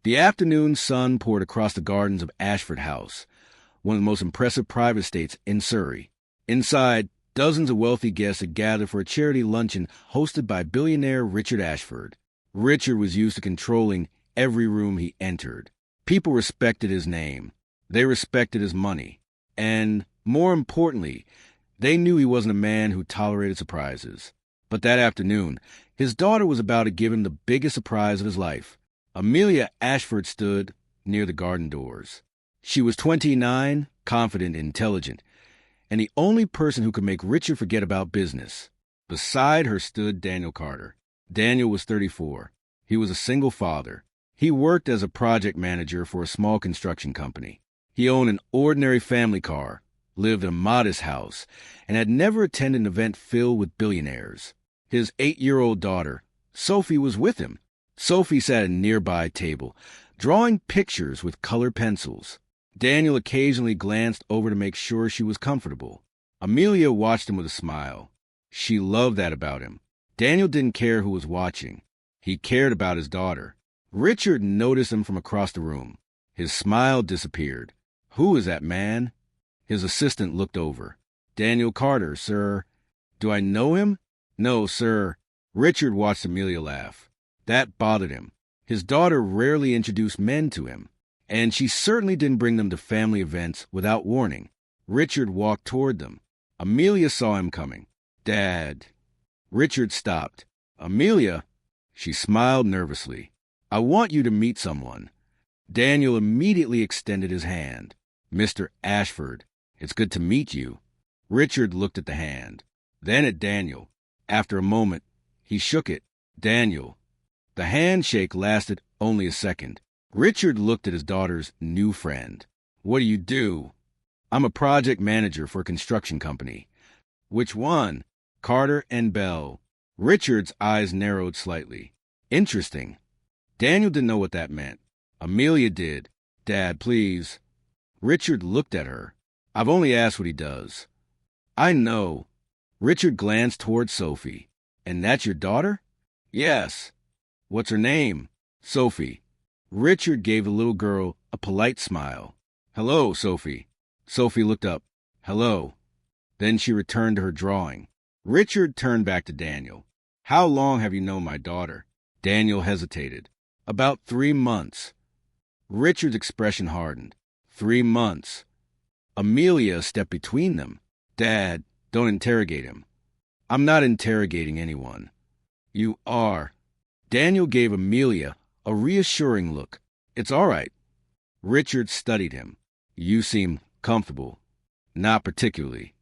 The afternoon sun poured across the gardens of Ashford House, one of the most impressive private estates in Surrey. Inside, dozens of wealthy guests had gathered for a charity luncheon hosted by billionaire Richard Ashford. Richard was used to controlling every room he entered. People respected his name. They respected his money. And, more importantly, they knew he wasn't a man who tolerated surprises. But that afternoon, his daughter was about to give him the biggest surprise of his life. Amelia Ashford stood near the garden doors. She was 29, confident and intelligent, and the only person who could make Richard forget about business. Beside her stood Daniel Carter. Daniel was 34. He was a single father. He worked as a project manager for a small construction company. He owned an ordinary family car, lived in a modest house, and had never attended an event filled with billionaires. His 8-year-old daughter, Sophie, was with him. Sophie sat at a nearby table, drawing pictures with colored pencils. Daniel occasionally glanced over to make sure she was comfortable. Amelia watched him with a smile. She loved that about him. Daniel didn't care who was watching. He cared about his daughter. Richard noticed him from across the room. His smile disappeared. "Who is that man?" His assistant looked over. "Daniel Carter, sir." "Do I know him?" "No, sir." Richard watched Amelia laugh. That bothered him. His daughter rarely introduced men to him, and she certainly didn't bring them to family events without warning. Richard walked toward them. Amelia saw him coming. "Dad." Richard stopped. "Amelia?" She smiled nervously. "I want you to meet someone." Daniel immediately extended his hand. "Mr. Ashford, it's good to meet you." Richard looked at the hand, then at Daniel. After a moment, he shook it. "Daniel." The handshake lasted only a second. Richard looked at his daughter's new friend. "What do you do?" "I'm a project manager for a construction company." "Which one?" "Carter and Bell." Richard's eyes narrowed slightly. "Interesting." Daniel didn't know what that meant. Amelia did. "Dad, please." Richard looked at her. "I've only asked what he does." "I know." Richard glanced toward Sophie. "And that's your daughter?" "Yes." "What's her name?" "Sophie." Richard gave the little girl a polite smile. "Hello, Sophie." Sophie looked up. "Hello." Then she returned to her drawing. Richard turned back to Daniel. "How long have you known my daughter?" Daniel hesitated. "About 3 months." Richard's expression hardened. 3 months. Amelia stepped between them. "Dad, don't interrogate him." "I'm not interrogating anyone." "You are." Daniel gave Amelia a reassuring look. "It's all right." Richard studied him. "You seem comfortable." "Not particularly."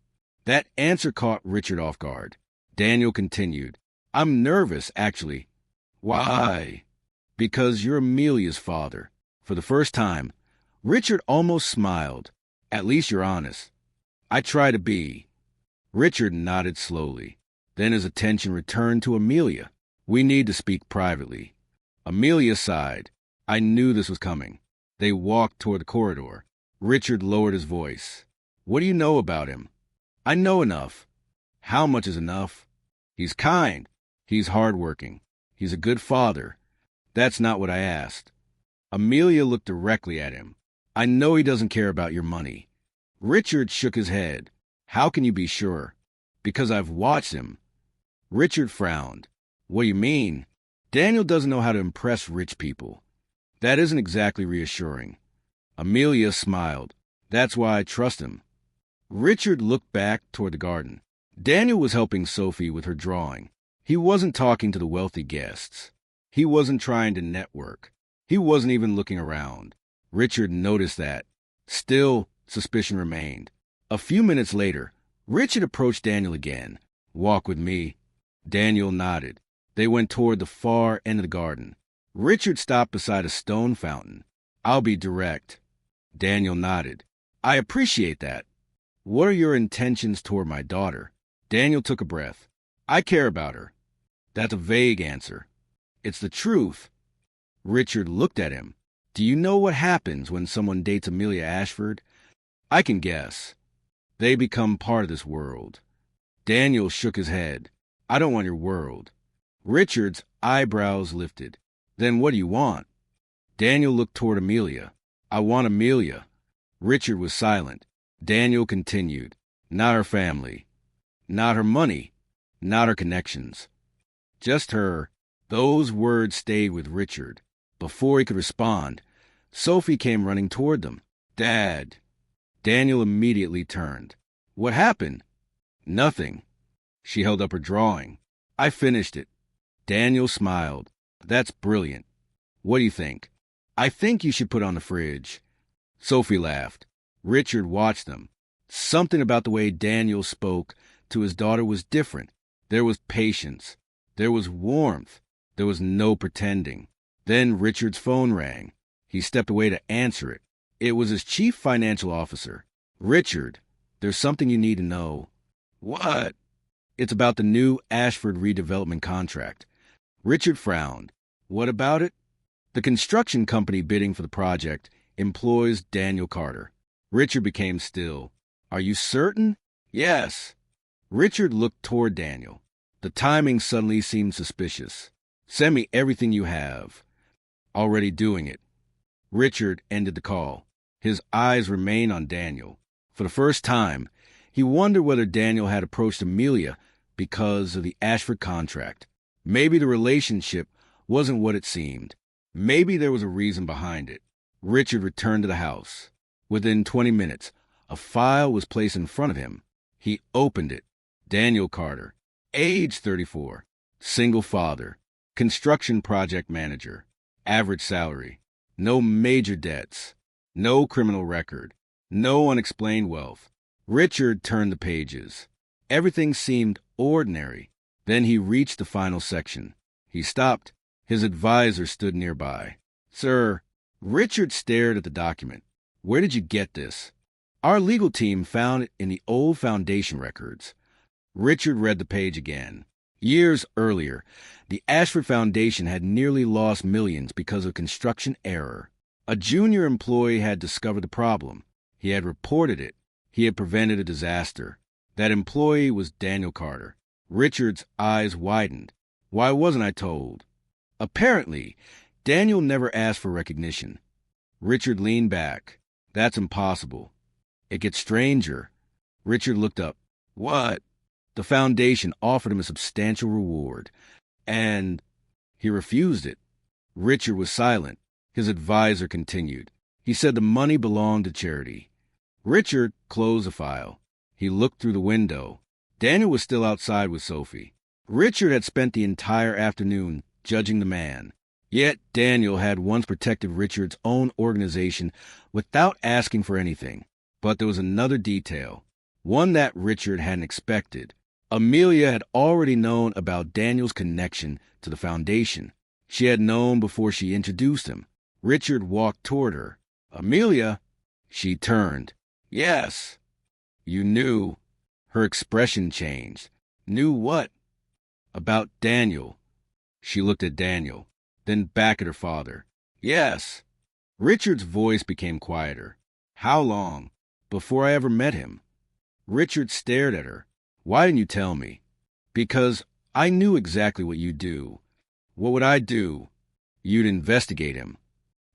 That answer caught Richard off guard. Daniel continued. "I'm nervous, actually." "Why?" "Because you're Amelia's father." For the first time, Richard almost smiled. "At least you're honest." "I try to be." Richard nodded slowly. Then his attention returned to Amelia. "We need to speak privately." Amelia sighed. "I knew this was coming." They walked toward the corridor. Richard lowered his voice. "What do you know about him?" "I know enough." "How much is enough?" "He's kind. He's hardworking. He's a good father." "That's not what I asked." Amelia looked directly at him. "I know he doesn't care about your money." Richard shook his head. "How can you be sure?" "Because I've watched him." Richard frowned. "What do you mean?" "Daniel doesn't know how to impress rich people." "That isn't exactly reassuring." Amelia smiled. "That's why I trust him." Richard looked back toward the garden. Daniel was helping Sophie with her drawing. He wasn't talking to the wealthy guests. He wasn't trying to network. He wasn't even looking around. Richard noticed that. Still, suspicion remained. A few minutes later, Richard approached Daniel again. "Walk with me." Daniel nodded. They went toward the far end of the garden. Richard stopped beside a stone fountain. "I'll be direct." Daniel nodded. "I appreciate that." "What are your intentions toward my daughter?" Daniel took a breath. "I care about her." "That's a vague answer." "It's the truth." Richard looked at him. "Do you know what happens when someone dates Amelia Ashford?" "I can guess." "They become part of this world." Daniel shook his head. "I don't want your world." Richard's eyebrows lifted. "Then what do you want?" Daniel looked toward Amelia. I want Amelia. Richard was silent. Daniel continued. Not her family. Not her money. Not her connections. Just her. Those words stayed with Richard. Before he could respond, Sophie came running toward them. Dad. Daniel immediately turned. What happened? Nothing. She held up her drawing. I finished it. Daniel smiled. That's brilliant. What do you think? I think you should put it on the fridge. Sophie laughed. Richard watched them. Something about the way Daniel spoke to his daughter was different. There was patience. There was warmth. There was no pretending. Then Richard's phone rang. He stepped away to answer it. It was his chief financial officer. Richard, there's something you need to know. What? It's about the new Ashford redevelopment contract. Richard frowned. What about it? The construction company bidding for the project employs Daniel Carter. Richard became still. Are you certain? Yes. Richard looked toward Daniel. The timing suddenly seemed suspicious. Send me everything you have. Already doing it. Richard ended the call. His eyes remained on Daniel. For the first time, he wondered whether Daniel had approached Amelia because of the Ashford contract. Maybe the relationship wasn't what it seemed. Maybe there was a reason behind it. Richard returned to the house. Within 20 minutes, a file was placed in front of him. He opened it. Daniel Carter, age 34, single father, construction project manager, average salary, no major debts, no criminal record, no unexplained wealth. Richard turned the pages. Everything seemed ordinary. Then he reached the final section. He stopped. His advisor stood nearby. Sir, Richard stared at the document. Where did you get this? Our legal team found it in the old foundation records. Richard read the page again. Years earlier, the Ashford Foundation had nearly lost millions because of construction error. A junior employee had discovered the problem. He had reported it. He had prevented a disaster. That employee was Daniel Carter. Richard's eyes widened. Why wasn't I told? Apparently, Daniel never asked for recognition. Richard leaned back. That's impossible. It gets stranger. Richard looked up. What? The foundation offered him a substantial reward, and he refused it. Richard was silent. His advisor continued. He said the money belonged to charity. Richard closed the file. He looked through the window. Daniel was still outside with Sophie. Richard had spent the entire afternoon judging the man. Yet Daniel had once protected Richard's own organization without asking for anything. But there was another detail, one that Richard hadn't expected. Amelia had already known about Daniel's connection to the foundation. She had known before she introduced him. Richard walked toward her. Amelia? She turned. Yes. You knew. Her expression changed. Knew what? About Daniel. She looked at Daniel, then back at her father. Yes. Richard's voice became quieter. How long? Before I ever met him. Richard stared at her. Why didn't you tell me? Because I knew exactly what you'd do. What would I do? You'd investigate him.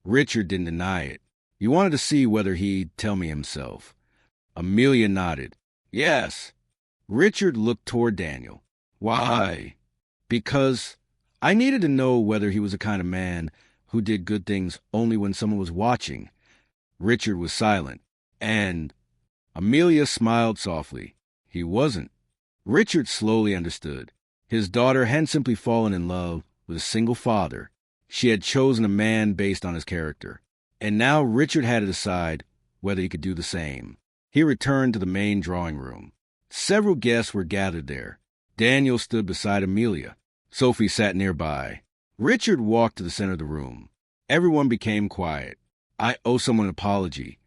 Richard didn't deny it. You wanted to see whether he'd tell me himself. Amelia nodded. Yes. Richard looked toward Daniel. Why? Because I needed to know whether he was the kind of man who did good things only when someone was watching. Richard was silent, and Amelia smiled softly. He wasn't. Richard slowly understood. His daughter hadn't simply fallen in love with a single father. She had chosen a man based on his character. And now Richard had to decide whether he could do the same. He returned to the main drawing room. Several guests were gathered there. Daniel stood beside Amelia. Sophie sat nearby. Richard walked to the center of the room. Everyone became quiet. I owe someone an apology.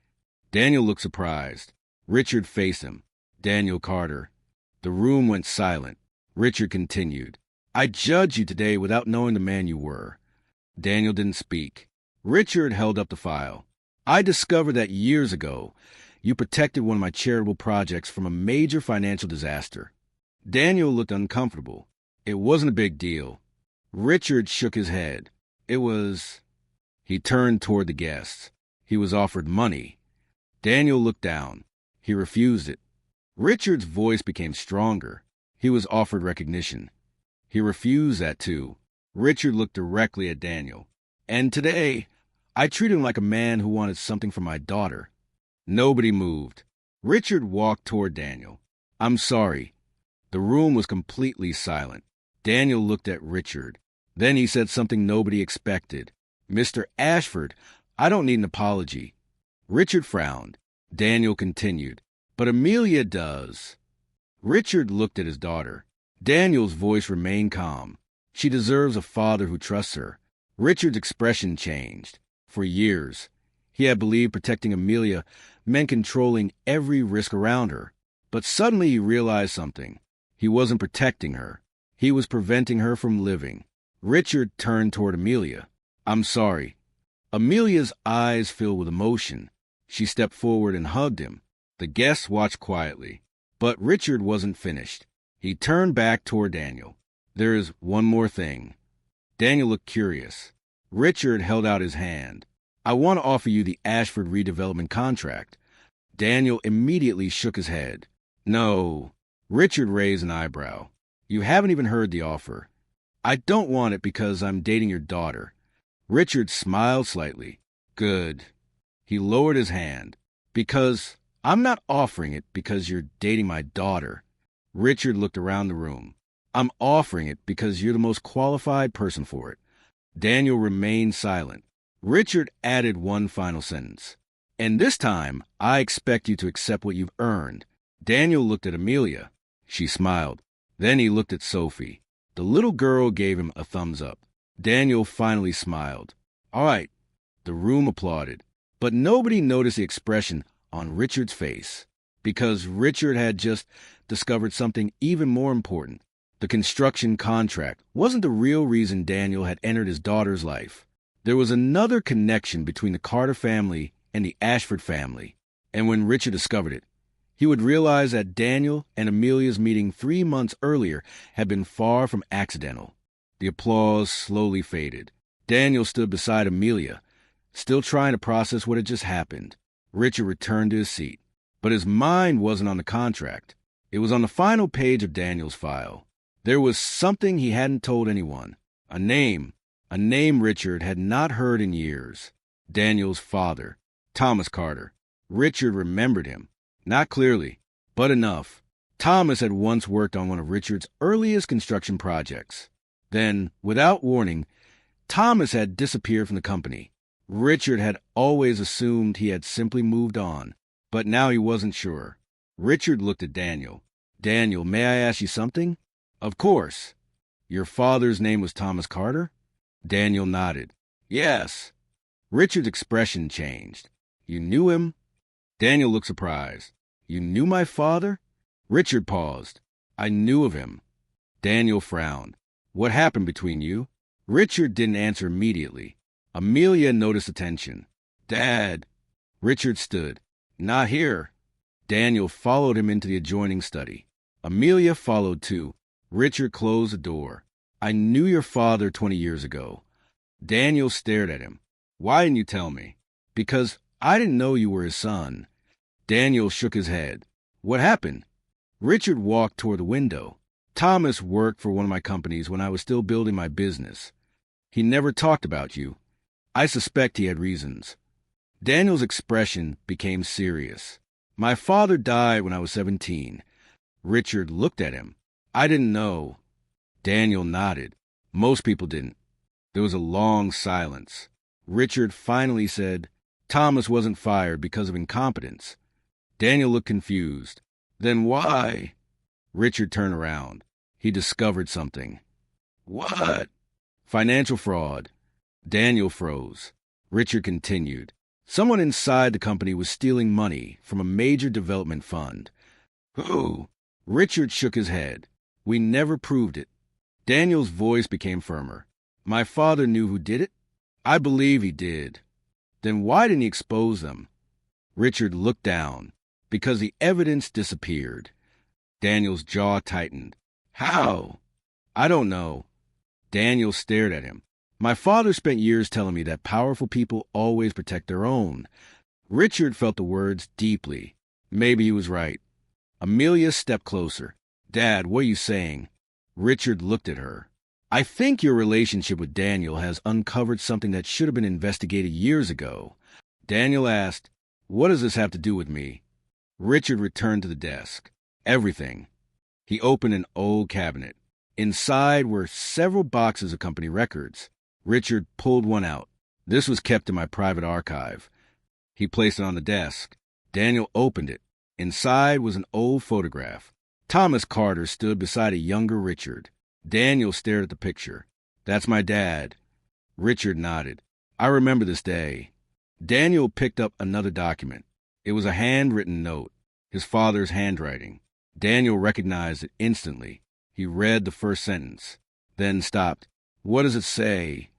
Daniel looked surprised. Richard faced him. Daniel Carter. The room went silent. Richard continued. I judged you today without knowing the man you were. Daniel didn't speak. Richard held up the file. I discovered that years ago, you protected one of my charitable projects from a major financial disaster. Daniel looked uncomfortable. It wasn't a big deal. Richard shook his head. It was... He turned toward the guests. He was offered money. Daniel looked down. He refused it. Richard's voice became stronger. He was offered recognition. He refused that too. Richard looked directly at Daniel. And today, I treated him like a man who wanted something for my daughter. Nobody moved. Richard walked toward Daniel. I'm sorry. The room was completely silent. Daniel looked at Richard. Then he said something nobody expected. Mr. Ashford, I don't need an apology. Richard frowned. Daniel continued. But Amelia does. Richard looked at his daughter. Daniel's voice remained calm. She deserves a father who trusts her. Richard's expression changed. For years, he had believed protecting Amelia meant controlling every risk around her. But suddenly he realized something. He wasn't protecting her. He was preventing her from living. Richard turned toward Amelia. I'm sorry. Amelia's eyes filled with emotion. She stepped forward and hugged him. The guests watched quietly. But Richard wasn't finished. He turned back toward Daniel. There is one more thing. Daniel looked curious. Richard held out his hand. I want to offer you the Ashford redevelopment contract. Daniel immediately shook his head. No. Richard raised an eyebrow. You haven't even heard the offer. I don't want it because I'm dating your daughter. Richard smiled slightly. Good. He lowered his hand. Because I'm not offering it because you're dating my daughter. Richard looked around the room. I'm offering it because you're the most qualified person for it. Daniel remained silent. Richard added one final sentence. And this time, I expect you to accept what you've earned. Daniel looked at Amelia. She smiled. Then he looked at Sophie. The little girl gave him a thumbs up. Daniel finally smiled. All right. The room applauded. But nobody noticed the expression on Richard's face. Because Richard had just discovered something even more important. The construction contract wasn't the real reason Daniel had entered his daughter's life. There was another connection between the Carter family and the Ashford family. And when Richard discovered it, he would realize that Daniel and Amelia's meeting 3 months earlier had been far from accidental. The applause slowly faded. Daniel stood beside Amelia, still trying to process what had just happened. Richard returned to his seat. But his mind wasn't on the contract. It was on the final page of Daniel's file. There was something he hadn't told anyone. A name Richard had not heard in years. Daniel's father, Thomas Carter. Richard remembered him. Not clearly, but enough. Thomas had once worked on one of Richard's earliest construction projects. Then, without warning, Thomas had disappeared from the company. Richard had always assumed he had simply moved on, but now he wasn't sure. Richard looked at Daniel. Daniel, may I ask you something? Of course. Your father's name was Thomas Carter? Daniel nodded. Yes. Richard's expression changed. You knew him? Daniel looked surprised. You knew my father? Richard paused. I knew of him. Daniel frowned. What happened between you? Richard didn't answer immediately. Amelia noticed the tension. Dad. Richard stood. Not here. Daniel followed him into the adjoining study. Amelia followed too. Richard closed the door. I knew your father 20 years ago. Daniel stared at him. Why didn't you tell me? Because I didn't know you were his son. Daniel shook his head. What happened? Richard walked toward the window. Thomas worked for one of my companies when I was still building my business. He never talked about you. I suspect he had reasons. Daniel's expression became serious. My father died when I was 17. Richard looked at him. I didn't know. Daniel nodded. Most people didn't. There was a long silence. Richard finally said, Thomas wasn't fired because of incompetence. Daniel looked confused. Then why? Richard turned around. He discovered something. What? Financial fraud. Daniel froze. Richard continued. Someone inside the company was stealing money from a major development fund. Who? Richard shook his head. We never proved it. Daniel's voice became firmer. My father knew who did it? I believe he did. Then why didn't he expose them? Richard looked down. Because the evidence disappeared. Daniel's jaw tightened. How? I don't know. Daniel stared at him. My father spent years telling me that powerful people always protect their own. Richard felt the words deeply. Maybe he was right. Amelia stepped closer. Dad, what are you saying? Richard looked at her. I think your relationship with Daniel has uncovered something that should have been investigated years ago. Daniel asked, what does this have to do with me? Richard returned to the desk. Everything. He opened an old cabinet. Inside were several boxes of company records. Richard pulled one out. This was kept in my private archive. He placed it on the desk. Daniel opened it. Inside was an old photograph. Thomas Carter stood beside a younger Richard. Daniel stared at the picture. That's my dad. Richard nodded. I remember this day. Daniel picked up another document. It was a handwritten note, his father's handwriting. Daniel recognized it instantly. He read the first sentence, then stopped. What does it say?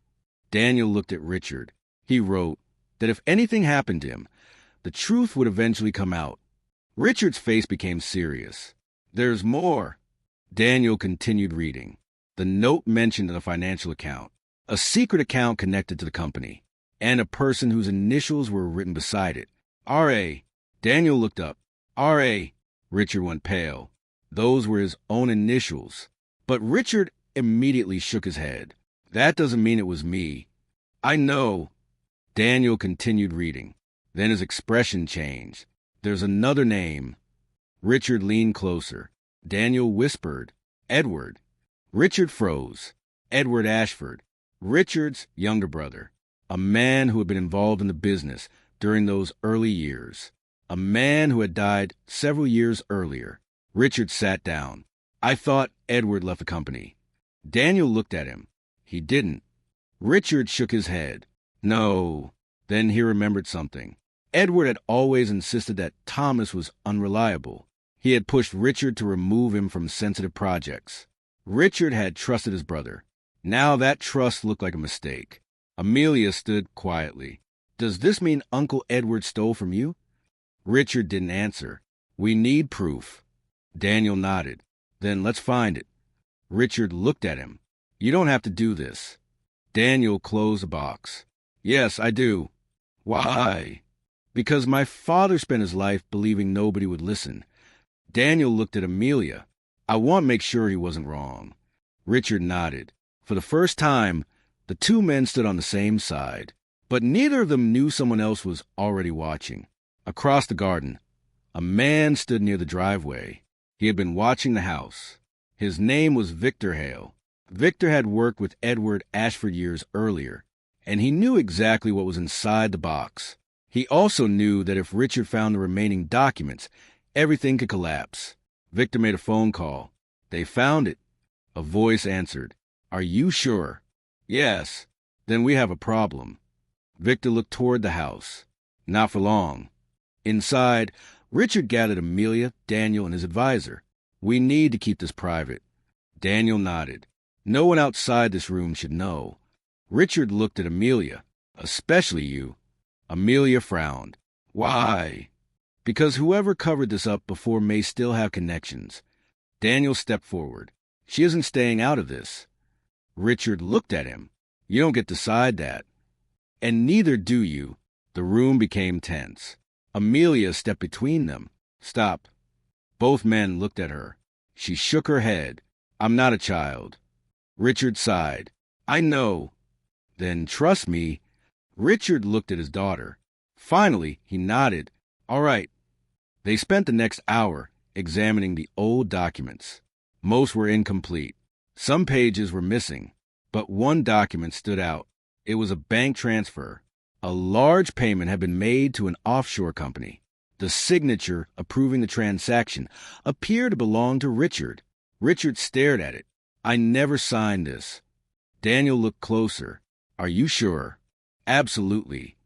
Daniel looked at Richard. He wrote that if anything happened to him, the truth would eventually come out. Richard's face became serious. There's more. Daniel continued reading. The note mentioned a financial account, a secret account connected to the company, and a person whose initials were written beside it. R.A. Daniel looked up. R.A. Richard went pale. Those were his own initials. But Richard immediately shook his head. That doesn't mean it was me. I know. Daniel continued reading. Then his expression changed. There's another name. Richard leaned closer. Daniel whispered, Edward. Richard froze. Edward Ashford, Richard's younger brother, a man who had been involved in the business during those early years, a man who had died several years earlier. Richard sat down. I thought Edward left the company. Daniel looked at him. He didn't. Richard shook his head. No. Then he remembered something. Edward had always insisted that Thomas was unreliable. He had pushed Richard to remove him from sensitive projects. Richard had trusted his brother. Now that trust looked like a mistake. Amelia stood quietly. Does this mean Uncle Edward stole from you? Richard didn't answer. We need proof. Daniel nodded. Then let's find it. Richard looked at him. You don't have to do this. Daniel closed the box. Yes, I do. Why? Because my father spent his life believing nobody would listen. Daniel looked at Amelia. I want to make sure he wasn't wrong. Richard nodded. For the first time, the two men stood on the same side, but neither of them knew someone else was already watching. Across the garden, a man stood near the driveway. He had been watching the house. His name was Victor Hale. Victor had worked with Edward Ashford years earlier, and he knew exactly what was inside the box. He also knew that if Richard found the remaining documents, everything could collapse. Victor made a phone call. They found it. A voice answered. Are you sure? Yes. Then we have a problem. Victor looked toward the house. Not for long. Inside, Richard gathered Amelia, Daniel, and his advisor. We need to keep this private. Daniel nodded. No one outside this room should know. Richard looked at Amelia. Especially you. Amelia frowned. Why? Because whoever covered this up before may still have connections. Daniel stepped forward. She isn't staying out of this. Richard looked at him. You don't get to decide that. And neither do you. The room became tense. Amelia stepped between them. Stop. Both men looked at her. She shook her head. I'm not a child. Richard sighed. I know. Then trust me. Richard looked at his daughter. Finally, he nodded. All right. They spent the next hour examining the old documents. Most were incomplete. Some pages were missing, but one document stood out. It was a bank transfer. A large payment had been made to an offshore company. The signature approving the transaction appeared to belong to Richard. Richard stared at it. I never signed this. Daniel looked closer. Are you sure? Absolutely.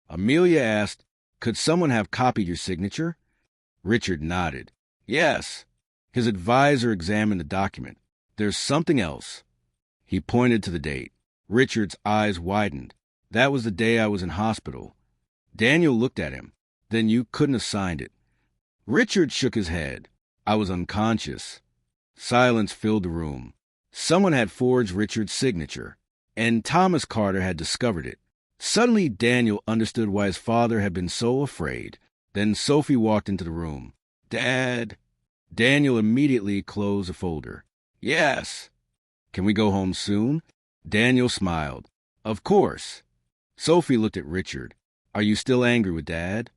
Amelia asked, could someone have copied your signature? Richard nodded. Yes. His advisor examined the document. There's something else. He pointed to the date. Richard's eyes widened. That was the day I was in hospital. Daniel looked at him. Then you couldn't have signed it. Richard shook his head. I was unconscious. Silence filled the room. Someone had forged Richard's signature. and Thomas Carter had discovered it. Suddenly, Daniel understood why his father had been so afraid. Then Sophie walked into the room. "Dad." Daniel immediately closed the folder. "Yes." "Can we go home soon?" Daniel smiled. "Of course." Sophie looked at Richard. "Are you still angry with Dad?"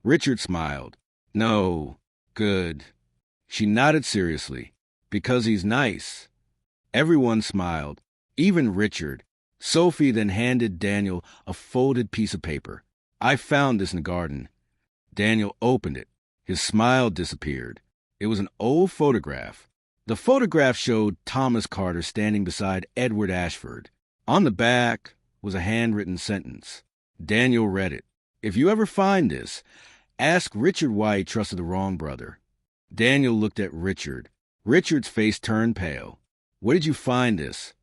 Richard smiled. "No." "Good." She nodded seriously. "Because he's nice." Everyone smiled, even Richard. Sophie then handed Daniel a folded piece of paper. "I found this in the garden." Daniel opened it. His smile disappeared. It was an old photograph. The photograph showed Thomas Carter standing beside Edward Ashford. On the back was a handwritten sentence. Daniel read it. "If you ever find this, ask Richard why he trusted the wrong brother." Daniel looked at Richard. Richard's face turned pale. "Where did you find this?"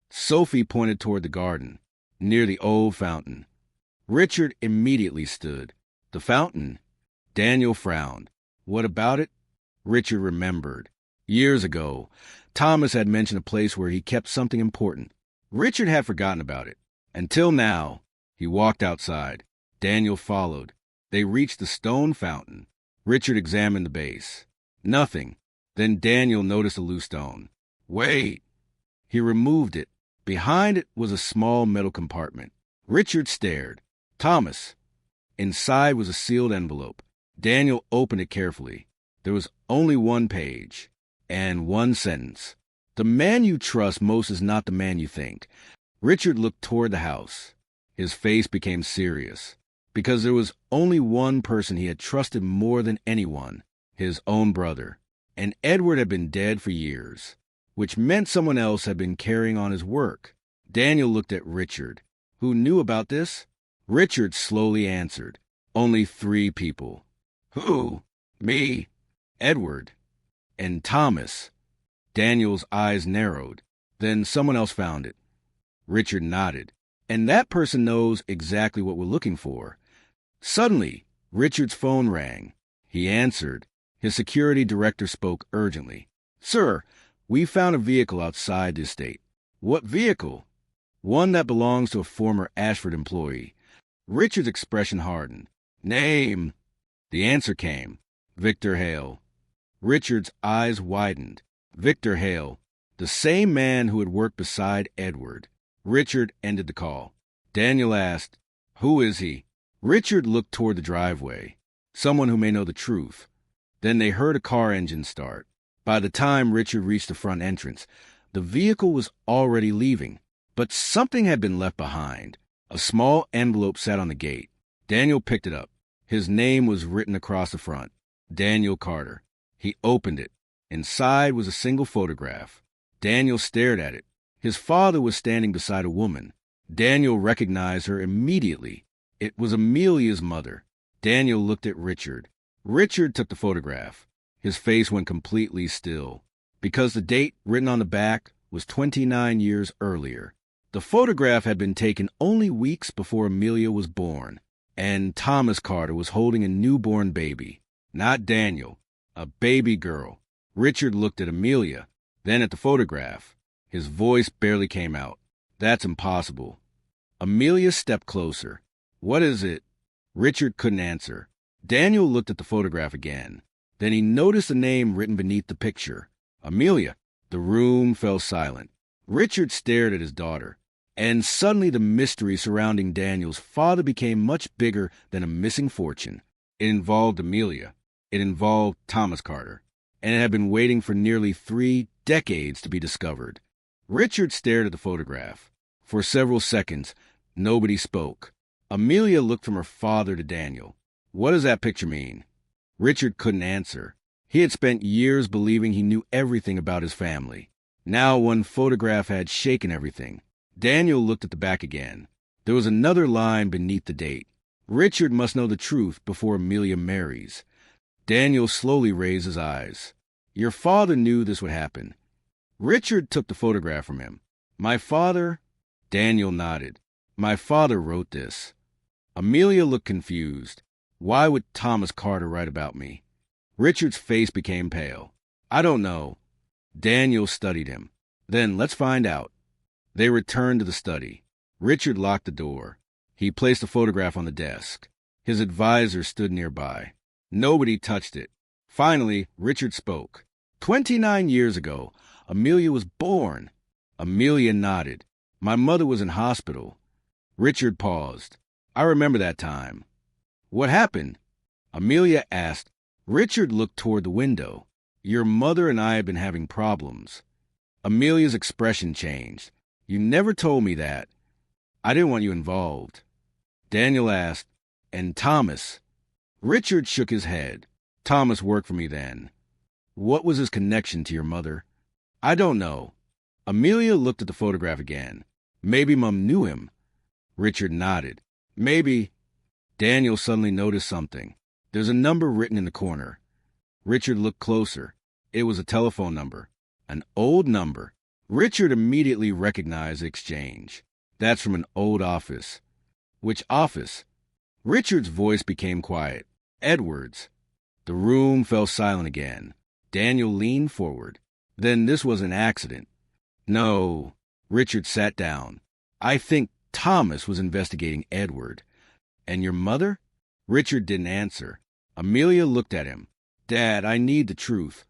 Sophie pointed toward the garden, near the old fountain. Richard immediately stood. "The fountain?" Daniel frowned. "What about it?" Richard remembered. Years ago, Thomas had mentioned a place where he kept something important. Richard had forgotten about it. Until now. He walked outside. Daniel followed. They reached the stone fountain. Richard examined the base. Nothing. Then Daniel noticed a loose stone. "Wait." He removed it. Behind it was a small metal compartment. Richard stared. "Thomas." Inside was a sealed envelope. Daniel opened it carefully. There was only one page and one sentence. "The man you trust most is not the man you think." Richard looked toward the house. His face became serious, because there was only one person he had trusted more than anyone, his own brother. And Edward had been dead for years, which meant someone else had been carrying on his work. Daniel looked at Richard. "Who knew about this?" Richard slowly answered. "Only 3 people." "Who?" "Me, Edward, and Thomas." Daniel's eyes narrowed. "Then someone else found it." Richard nodded. "And that person knows exactly what we're looking for." Suddenly, Richard's phone rang. He answered. His security director spoke urgently. "Sir, we found a vehicle outside the estate." "What vehicle?" "One that belongs to a former Ashford employee." Richard's expression hardened. "Name?" The answer came. "Victor Hale." Richard's eyes widened. Victor Hale, the same man who had worked beside Edward. Richard ended the call. Daniel asked, "Who is he?" Richard looked toward the driveway. "Someone who may know the truth." Then they heard a car engine start. By the time Richard reached the front entrance, the vehicle was already leaving. But something had been left behind. A small envelope sat on the gate. Daniel picked it up. His name was written across the front. Daniel Carter. He opened it. Inside was a single photograph. Daniel stared at it. His father was standing beside a woman. Daniel recognized her immediately. It was Amelia's mother. Daniel looked at Richard. Richard took the photograph. His face went completely still, because the date written on the back was 29 years earlier. The photograph had been taken only weeks before Amelia was born, and Thomas Carter was holding a newborn baby. Not Daniel, a baby girl. Richard looked at Amelia, then at the photograph. His voice barely came out. "That's impossible." Amelia stepped closer. "What is it?" Richard couldn't answer. Daniel looked at the photograph again. Then he noticed a name written beneath the picture. "Amelia." The room fell silent. Richard stared at his daughter. And suddenly the mystery surrounding Daniel's father became much bigger than a missing fortune. It involved Amelia. It involved Thomas Carter. And it had been waiting for nearly 3 decades to be discovered. Richard stared at the photograph. For several seconds, nobody spoke. Amelia looked from her father to Daniel. "What does that picture mean?" Richard couldn't answer. He had spent years believing he knew everything about his family. Now one photograph had shaken everything. Daniel looked at the back again. There was another line beneath the date. "Richard must know the truth before Amelia marries." Daniel slowly raised his eyes. "Your father knew this would happen." Richard took the photograph from him. "My father?" Daniel nodded. "My father wrote this." Amelia looked confused. "Why would Thomas Carter write about me?" Richard's face became pale. "I don't know." Daniel studied him. "Then let's find out." They returned to the study. Richard locked the door. He placed the photograph on the desk. His advisor stood nearby. Nobody touched it. Finally, Richard spoke. 29 years ago, Amelia was born. Amelia nodded. My mother was in hospital. Richard paused. I remember that time. What happened? Amelia asked. Richard looked toward the window. Your mother and I have been having problems. Amelia's expression changed. You never told me that. I didn't want you involved. Daniel asked, and Thomas? Richard shook his head. Thomas worked for me then. What was his connection to your mother? I don't know. Amelia looked at the photograph again. Maybe Mum knew him. Richard nodded. Maybe. Daniel suddenly noticed something. There's a number written in the corner. Richard looked closer. It was a telephone number. An old number. Richard immediately recognized the exchange. That's from an old office. Which office? Richard's voice became quiet. Edward's. The room fell silent again. Daniel leaned forward. Then this was an accident. No. Richard sat down. I think Thomas was investigating Edward. And your mother? Richard didn't answer. Amelia looked at him. Dad, I need the truth.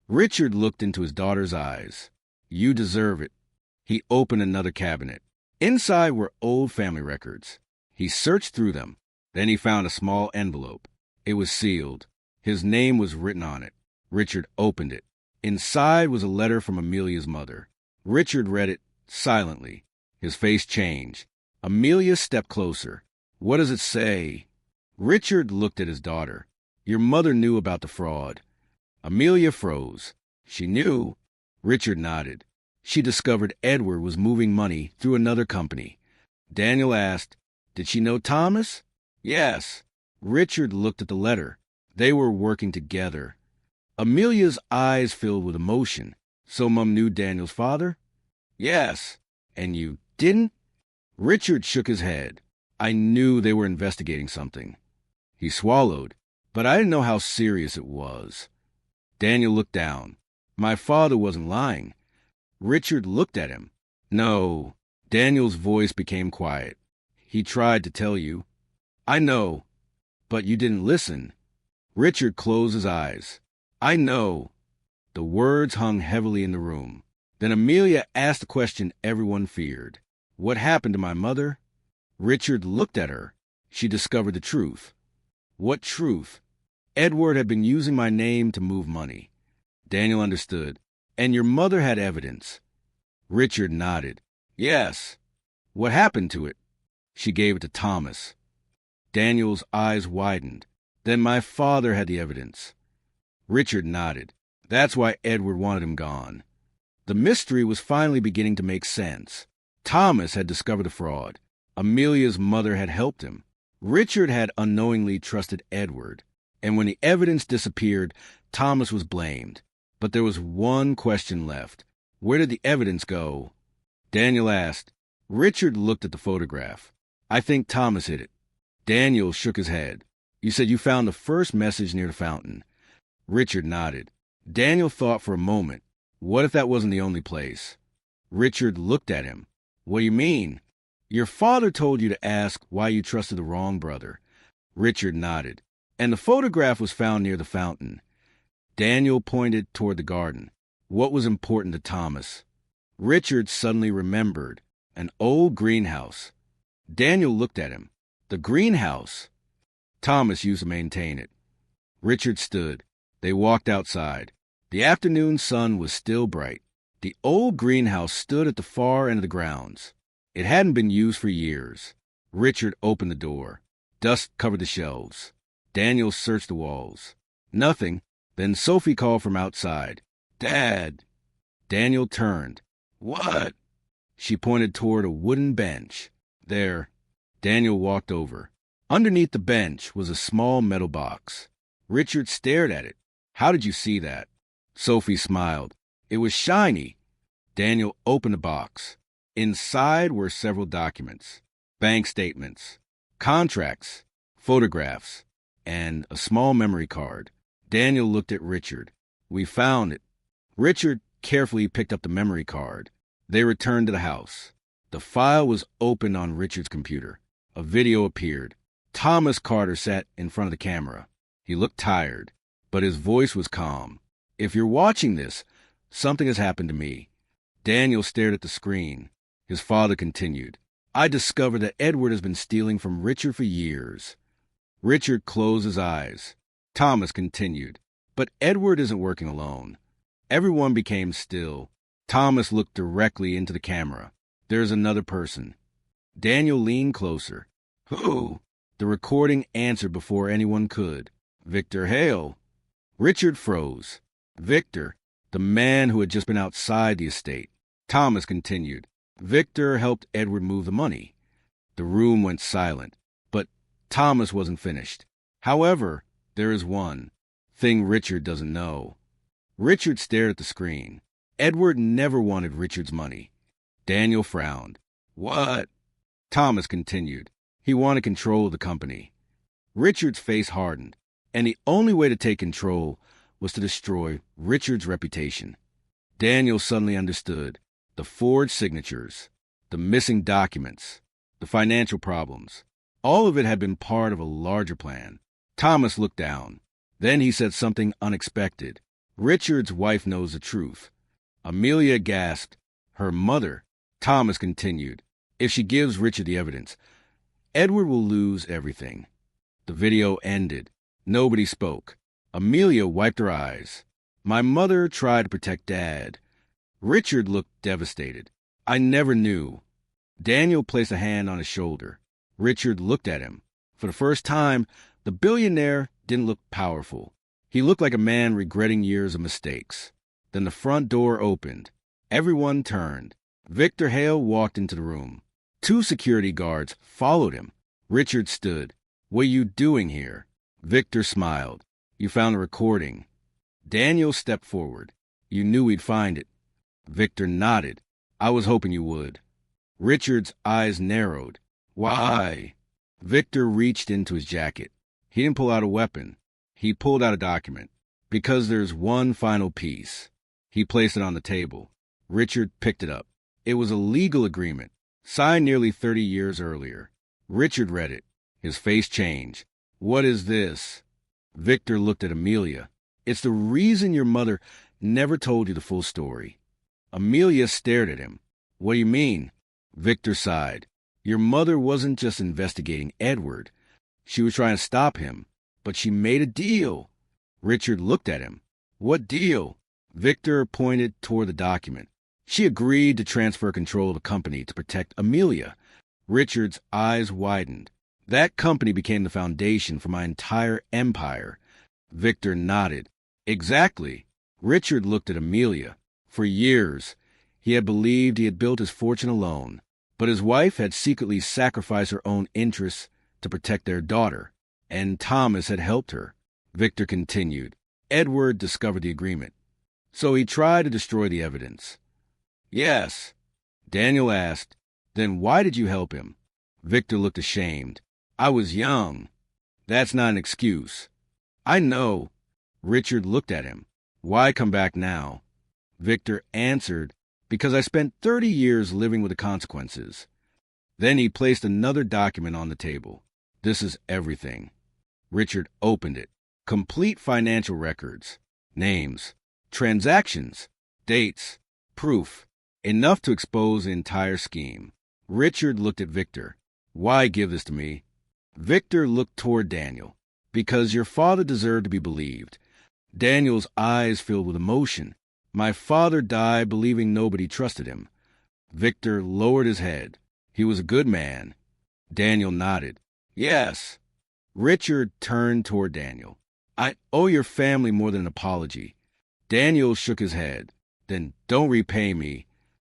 Richard looked into his daughter's eyes. You deserve it. He opened another cabinet. Inside were old family records. He searched through them. Then he found a small envelope. It was sealed. His name was written on it. Richard opened it. Inside was a letter from Amelia's mother. Richard read it silently. His face changed. Amelia stepped closer. What does it say? Richard looked at his daughter. Your mother knew about the fraud. Amelia froze. She knew. Richard nodded. She discovered Edward was moving money through another company. Daniel asked, Did she know Thomas? Yes. Richard looked at the letter. They were working together. Amelia's eyes filled with emotion. So Mum knew Daniel's father? Yes. And you didn't? Richard shook his head. I knew they were investigating something. He swallowed, but I didn't know how serious it was. Daniel looked down. My father wasn't lying. Richard looked at him. No. Daniel's voice became quiet. He tried to tell you. I know, but you didn't listen. Richard closed his eyes. I know. The words hung heavily in the room. Then Amelia asked the question everyone feared. What happened to my mother? Richard looked at her. She discovered the truth. What truth? Edward had been using my name to move money. Daniel understood. And your mother had evidence. Richard nodded. Yes. What happened to it? She gave it to Thomas. Daniel's eyes widened. Then my father had the evidence. Richard nodded. That's why Edward wanted him gone. The mystery was finally beginning to make sense. Thomas had discovered the fraud. Amelia's mother had helped him. Richard had unknowingly trusted Edward. And when the evidence disappeared, Thomas was blamed. But there was one question left. Where did the evidence go? Daniel asked. Richard looked at the photograph. I think Thomas hid it. Daniel shook his head. You said you found the first message near the fountain. Richard nodded. Daniel thought for a moment. What if that wasn't the only place? Richard looked at him. What do you mean? Your father told you to ask why you trusted the wrong brother. Richard nodded. And the photograph was found near the fountain. Daniel pointed toward the garden. What was important to Thomas? Richard suddenly remembered. An old greenhouse. Daniel looked at him. The greenhouse. Thomas used to maintain it. Richard stood. They walked outside. The afternoon sun was still bright. The old greenhouse stood at the far end of the grounds. It hadn't been used for years. Richard opened the door. Dust covered the shelves. Daniel searched the walls. Nothing. Then Sophie called from outside. Dad. Daniel turned. What? She pointed toward a wooden bench. There. Daniel walked over. Underneath the bench was a small metal box. Richard stared at it. How did you see that? Sophie smiled. It was shiny. Daniel opened the box. Inside were several documents. Bank statements, contracts, photographs, and a small memory card. Daniel looked at Richard. We found it. Richard carefully picked up the memory card. They returned to the house. The file was opened on Richard's computer. A video appeared. Thomas Carter sat in front of the camera. He looked tired, but his voice was calm. "If you're watching this, something has happened to me." Daniel stared at the screen. His father continued, "I discovered that Edward has been stealing from Richard for years." Richard closed his eyes. Thomas continued, "But Edward isn't working alone." Everyone became still. Thomas looked directly into the camera. "There's another person." Daniel leaned closer. "Who?" The recording answered before anyone could. "Victor Hale." Richard froze. Victor, the man who had just been outside the estate. Thomas continued, "Victor helped Edward move the money." The room went silent, but Thomas wasn't finished. "However, there is one thing Richard doesn't know." Richard stared at the screen. Edward never wanted Richard's money. Daniel frowned. "What?" Thomas continued. "He wanted control of the company." Richard's face hardened, and the only way to take control was to destroy Richard's reputation. Daniel suddenly understood. The forged signatures, the missing documents, the financial problems. All of it had been part of a larger plan. Thomas looked down. Then he said something unexpected. "Richard's wife knows the truth." Amelia gasped. "Her mother?" Thomas continued. "If she gives Richard the evidence, Edward will lose everything." The video ended. Nobody spoke. Amelia wiped her eyes. "My mother tried to protect Dad." Richard looked devastated. "I never knew." Daniel placed a hand on his shoulder. Richard looked at him. For the first time, the billionaire didn't look powerful. He looked like a man regretting years of mistakes. Then the front door opened. Everyone turned. Victor Hale walked into the room. 2 security guards followed him. Richard stood. "What are you doing here?" Victor smiled. "You found the recording." Daniel stepped forward. "You knew we'd find it." Victor nodded. "I was hoping you would." Richard's eyes narrowed. "Why?" Victor reached into his jacket. He didn't pull out a weapon. He pulled out a document. "Because there's one final piece." He placed it on the table. Richard picked it up. It was a legal agreement, signed nearly 30 years earlier. Richard read it. His face changed. "What is this?" Victor looked at Amelia. "It's the reason your mother never told you the full story." Amelia stared at him. "What do you mean?" Victor sighed. "Your mother wasn't just investigating Edward. She was trying to stop him, but she made a deal." Richard looked at him. "What deal?" Victor pointed toward the document. "She agreed to transfer control of the company to protect Amelia." Richard's eyes widened. "That company became the foundation for my entire empire." Victor nodded. "Exactly." Richard looked at Amelia. For years, he had believed he had built his fortune alone, but his wife had secretly sacrificed her own interests to protect their daughter, and Thomas had helped her. Victor continued. "Edward discovered the agreement, so he tried to destroy the evidence." "Yes." Daniel asked, "Then why did you help him?" Victor looked ashamed. "I was young." "That's not an excuse." "I know." Richard looked at him. "Why come back now?" Victor answered, "Because I spent 30 years living with the consequences." Then he placed another document on the table. "This is everything." Richard opened it. Complete financial records, names, transactions, dates, proof, enough to expose the entire scheme. Richard looked at Victor. "Why give this to me?" Victor looked toward Daniel. "Because your father deserved to be believed." Daniel's eyes filled with emotion. "My father died believing nobody trusted him." Victor lowered his head. "He was a good man." Daniel nodded. "Yes." Richard turned toward Daniel. "I owe your family more than an apology." Daniel shook his head. "Then don't repay me."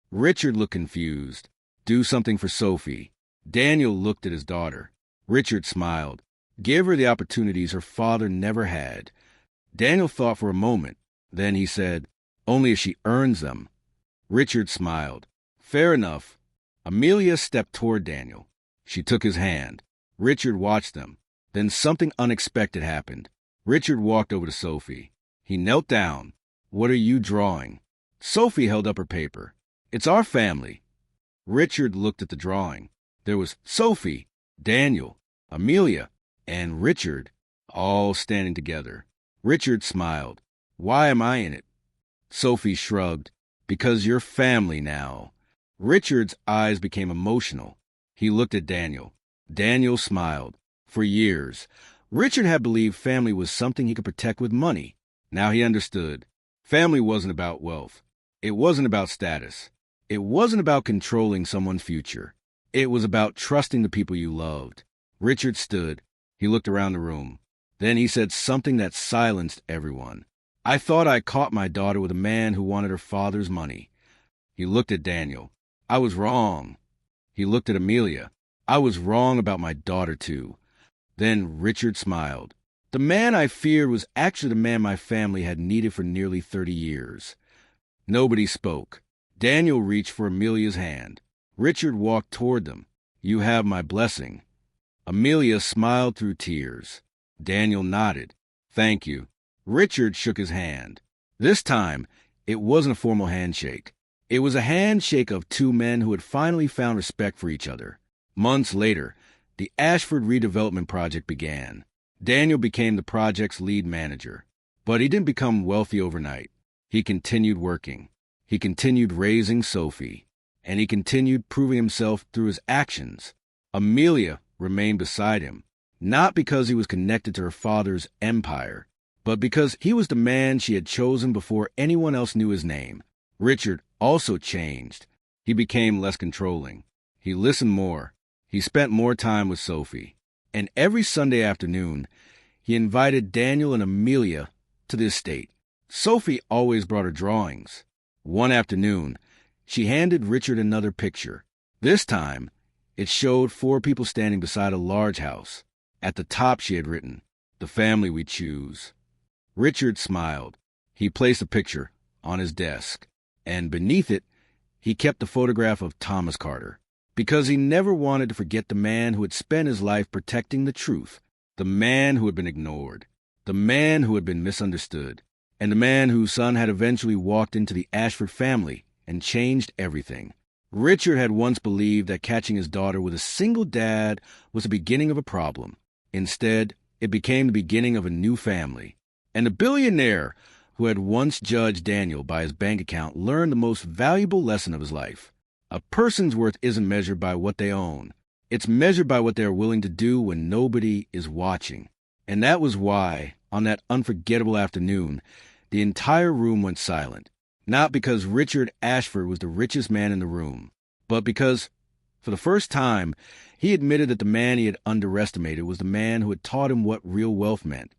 Richard looked confused. "Do something for Sophie." Daniel looked at his daughter. Richard smiled. "Give her the opportunities her father never had." Daniel thought for a moment. Then he said, "Only if she earns them." Richard smiled. "Fair enough." Amelia stepped toward Daniel. She took his hand. Richard watched them. Then something unexpected happened. Richard walked over to Sophie. He knelt down. "What are you drawing?" Sophie held up her paper. It's our family. Richard looked at the drawing. There was Sophie, Daniel, Amelia, and Richard, all standing together. Richard smiled. Why am I in it? Sophie shrugged. Because you're family now. Richard's eyes became emotional. He looked at Daniel. Daniel smiled. For years, Richard had believed family was something he could protect with money. Now he understood. Family wasn't about wealth. It wasn't about status. It wasn't about controlling someone's future. It was about trusting the people you loved. Richard stood. He looked around the room. Then he said something that silenced everyone. I thought I caught my daughter with a man who wanted her father's money. He looked at Daniel. I was wrong. He looked at Amelia. I was wrong about my daughter, too. Then Richard smiled. The man I feared was actually the man my family had needed for nearly 30 years. Nobody spoke. Daniel reached for Amelia's hand. Richard walked toward them. You have my blessing. Amelia smiled through tears. Daniel nodded. Thank you. Richard shook his hand. This time, it wasn't a formal handshake. It was a handshake of two men who had finally found respect for each other. Months later, the Ashford redevelopment project began. Daniel became the project's lead manager. But he didn't become wealthy overnight. He continued working. He continued raising Sophie. And he continued proving himself through his actions. Amelia remained beside him, not because he was connected to her father's empire, but because he was the man she had chosen before anyone else knew his name. Richard also changed. He became less controlling. He listened more. He spent more time with Sophie. And every Sunday afternoon, he invited Daniel and Amelia to the estate. Sophie always brought her drawings. One afternoon, she handed Richard another picture. This time, it showed 4 people standing beside a large house. At the top she had written, "The family we choose." Richard smiled. He placed the picture on his desk, and beneath it, he kept the photograph of Thomas Carter, because he never wanted to forget the man who had spent his life protecting the truth, the man who had been ignored, the man who had been misunderstood, and the man whose son had eventually walked into the Ashford family and changed everything. Richard had once believed that catching his daughter with a single dad was the beginning of a problem. Instead, it became the beginning of a new family. And the billionaire who had once judged Daniel by his bank account learned the most valuable lesson of his life. A person's worth isn't measured by what they own. It's measured by what they are willing to do when nobody is watching. And that was why, on that unforgettable afternoon, the entire room went silent. Not because Richard Ashford was the richest man in the room, but because, for the first time, he admitted that the man he had underestimated was the man who had taught him what real wealth meant.